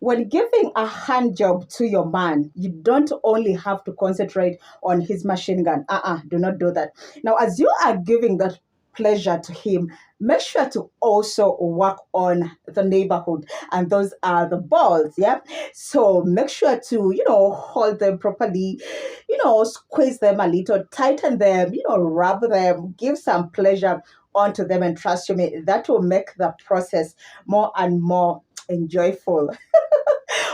when giving a hand job to your man, you don't only have to concentrate on his machine gun. Do not do that. Now, as you are giving that pleasure to him, make sure to also work on the neighborhood, and those are the balls. Yeah, so make sure to hold them properly, squeeze them a little, tighten them, rub them, give some pleasure onto them, and trust me, that will make the process more and more enjoyable.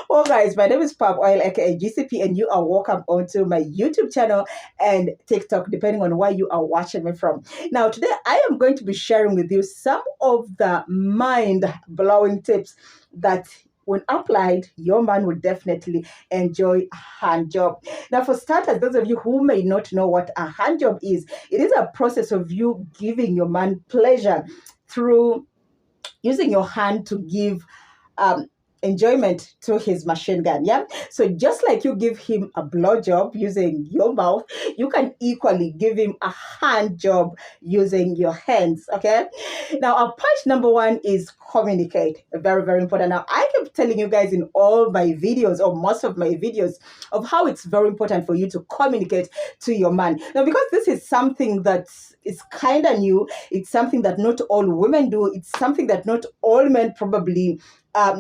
Well, guys, my name is Palm Oil, aka GCP, and you are welcome onto my YouTube channel and TikTok, depending on where you are watching me from. Now, today I am going to be sharing with you some of the mind-blowing tips that, when applied, your man will definitely enjoy a hand job. Now, for starters, those of you who may not know what a hand job is, it is a process of you giving your man pleasure through using your hand to give enjoyment to his machine gun. Yeah, so just like you give him a blow job using your mouth, you can equally give him a hand job using your hands. Okay, now our point number one is communicate. Very, very important. Now, I keep telling you guys in all my videos, or most of my videos, of how it's very important for you to communicate to your man. Now, because this is something that is kind of new, it's something that not all women do, it's something that not all men probably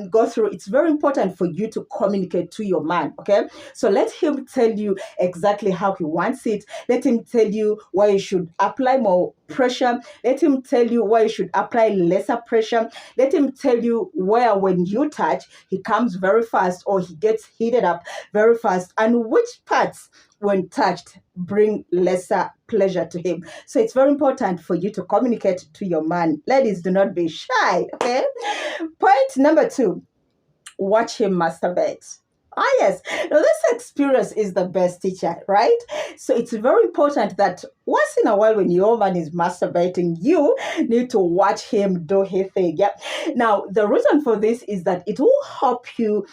go through. It's very important for you to communicate to your man. Okay, so let him tell you exactly how he wants it. Let him tell you why you should apply more pressure. Let him tell you why you should apply lesser pressure. Let him tell you where, when you touch, he comes very fast or he gets heated up very fast, and which parts, when touched, bring lesser pleasure to him. So it's very important for you to communicate to your man. Ladies, do not be shy. Okay, point number two, watch him masturbate. Yes. Now, this experience is the best teacher, right? So it's very important that once in a while, when your man is masturbating, you need to watch him do his thing. Yep. Now, the reason for this is that it will help you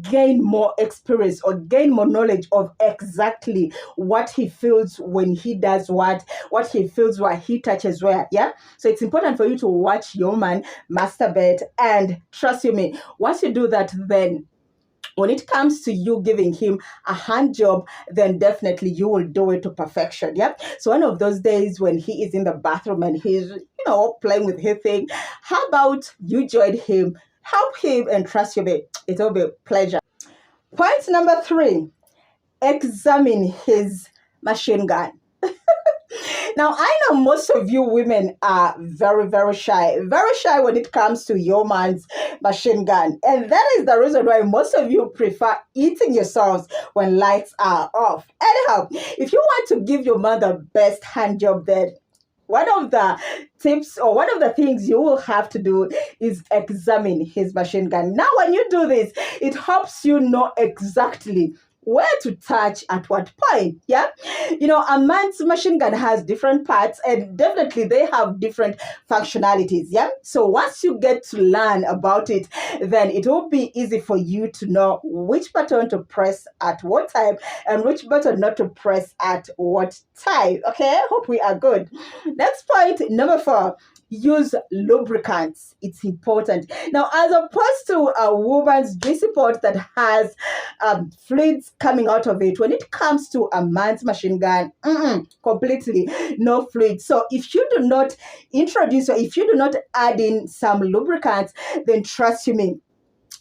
gain more experience or gain more knowledge of exactly what he feels when he does what he feels where he touches where. Yeah, so it's important for you to watch your man masturbate, and trust you me, once you do that, then when it comes to you giving him a hand job, then definitely you will do it to perfection. Yeah, so one of those days when he is in the bathroom and he's playing with his thing, how about you join him, help him, and trust you me, it will be a pleasure. Point number three, examine his machine gun. Now, I know most of you women are very, very shy when it comes to your man's machine gun. And that is the reason why most of you prefer eating yourselves when lights are off. Anyhow, if you want to give your man the best hand job, then one of the tips or one of the things you will have to do is examine his machine gun. Now, when you do this, it helps you know exactly where to touch at what point. Yeah, a man's machine gun has different parts, and definitely they have different functionalities. Yeah, so once you get to learn about it, then it will be easy for you to know which button to press at what time and which button not to press at what time. Okay, hope we are good. Next point, number four, use lubricants. It's important. Now, as opposed to a woman's G support that has fluids coming out of it, when it comes to a man's machine gun, completely no fluid. So if you do not introduce, or if you do not add in some lubricants, then trust you me,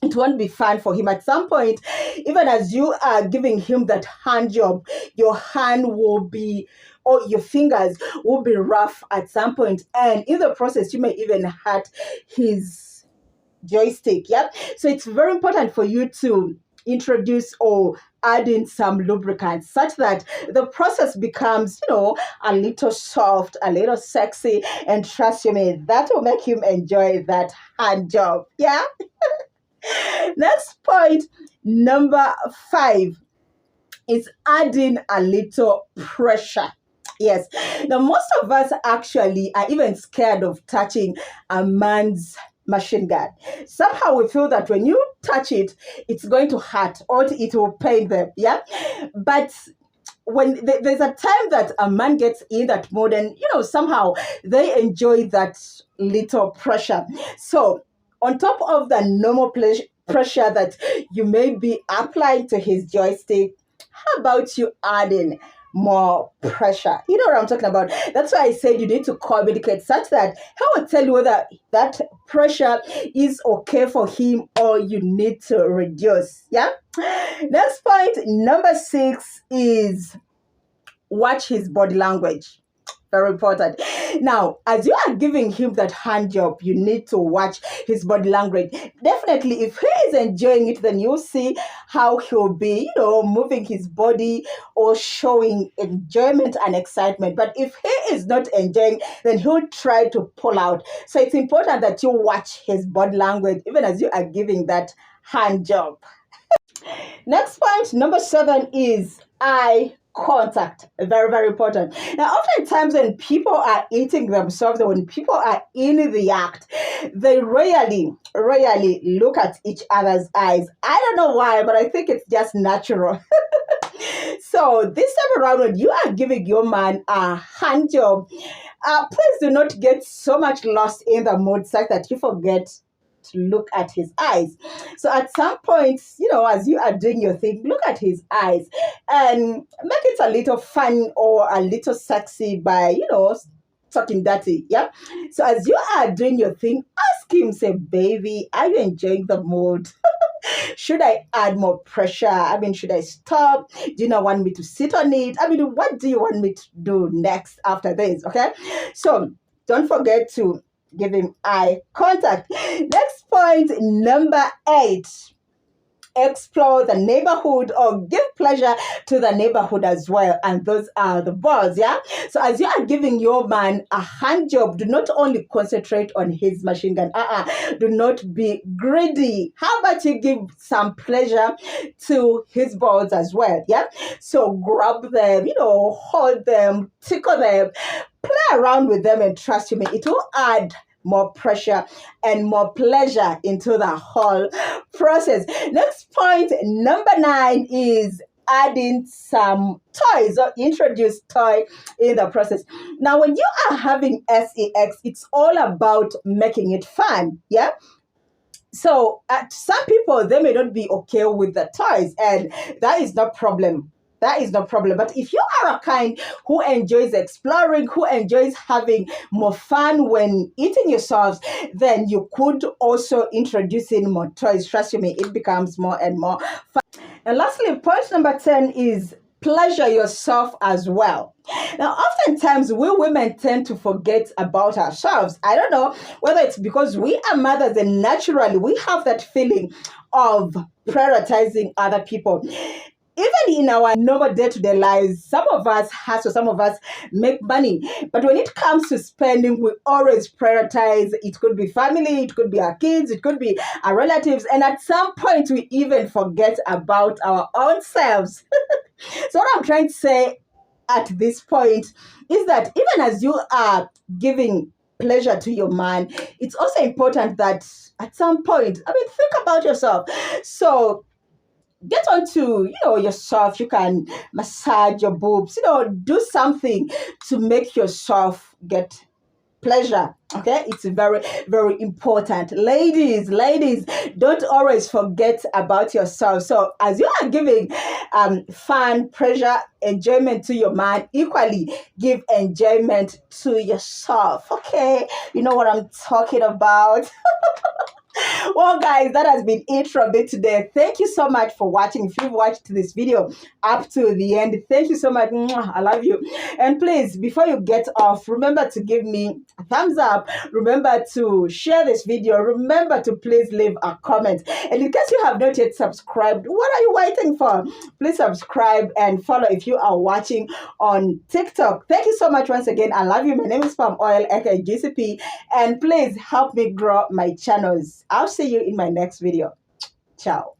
it won't be fun for him. At some point, even as you are giving him that hand job, your hand will be, or your fingers will be rough at some point, and in the process, you may even hurt his joystick. Yep. So it's very important for you to introduce or add in some lubricants such that the process becomes, a little soft, a little sexy, and trust me, that will make him enjoy that hand job. Yeah. Next point, number five, is adding a little pressure. Yes. Now, most of us actually are even scared of touching a man's machine gun. Somehow we feel that when you touch it, it's going to hurt or it will pain them. Yeah. But when there's a time that a man gets in that mode, and somehow they enjoy that little pressure. So on top of the normal pressure that you may be applying to his joystick, how about you adding more pressure? You know what I'm talking about. That's why I said you need to communicate such that he will tell you whether that pressure is okay for him or you need to reduce. Yeah. Next point, number 6 is watch his body language. Very important. Now, as you are giving him that hand job, you need to watch his body language. Definitely, if he is enjoying it, then you'll see how he'll be, moving his body or showing enjoyment and excitement. But if he is not enjoying, then he'll try to pull out. So it's important that you watch his body language, even as you are giving that hand job. Next point, number 7 is eye contact. Very, very important. Now, oftentimes when people are eating themselves, or when people are in the act, they rarely look at each other's eyes. I don't know why, but I think it's just natural. So this time around, when you are giving your man a hand job, please do not get so much lost in the mood such that you forget to look at his eyes. So at some point, as you are doing your thing, look at his eyes and make it a little fun or a little sexy by, talking dirty. Yeah. So as you are doing your thing, ask him, say, baby, are you enjoying the mood? Should I add more pressure? I mean, should I stop? Do you not want me to sit on it? I mean, what do you want me to do next after this? Okay. So don't forget to give him eye contact. Next point, number 8. Explore the neighborhood or give pleasure to the neighborhood as well. And those are the balls, yeah? So as you are giving your man a hand job, do not only concentrate on his machine gun. Do not be greedy. How about you give some pleasure to his balls as well, yeah? So grab them, hold them, tickle them, play around with them, and trust me, it will add more pressure and more pleasure into the whole process. Next point, number 9, is adding some toys or introduce toy in the process. Now, when you are having sex, it's all about making it fun, yeah? So some people, they may not be okay with the toys, and that is no problem. That is no problem. But if you are a kind who enjoys exploring, who enjoys having more fun when eating yourselves, then you could also introduce in more toys. Trust me, it becomes more and more fun. And lastly, point number 10 is pleasure yourself as well. Now, oftentimes we women tend to forget about ourselves. I don't know whether it's because we are mothers and naturally we have that feeling of prioritizing other people. Even in our normal day-to-day lives, some of us hustle, some of us make money. But when it comes to spending, we always prioritize. It could be family, it could be our kids, it could be our relatives. And at some point, we even forget about our own selves. So what I'm trying to say at this point is that even as you are giving pleasure to your man, it's also important that at some point, think about yourself. So get onto, yourself. You can massage your boobs, do something to make yourself get pleasure. Okay, it's very, very important. Ladies, don't always forget about yourself. So as you are giving fun, pleasure, enjoyment to your man, equally give enjoyment to yourself. Okay, you know what I'm talking about. Well, guys, that has been it from me today. Thank you so much for watching. If you've watched this video up to the end, thank you so much. I love you. And please, before you get off, remember to give me a thumbs up. Remember to share this video. Remember to please leave a comment. And in case you have not yet subscribed, what are you waiting for? Please subscribe and follow if you are watching on TikTok. Thank you so much once again. I love you. My name is Palm Oil, aka GCP. And please help me grow my channels. I'll see you in my next video. Ciao.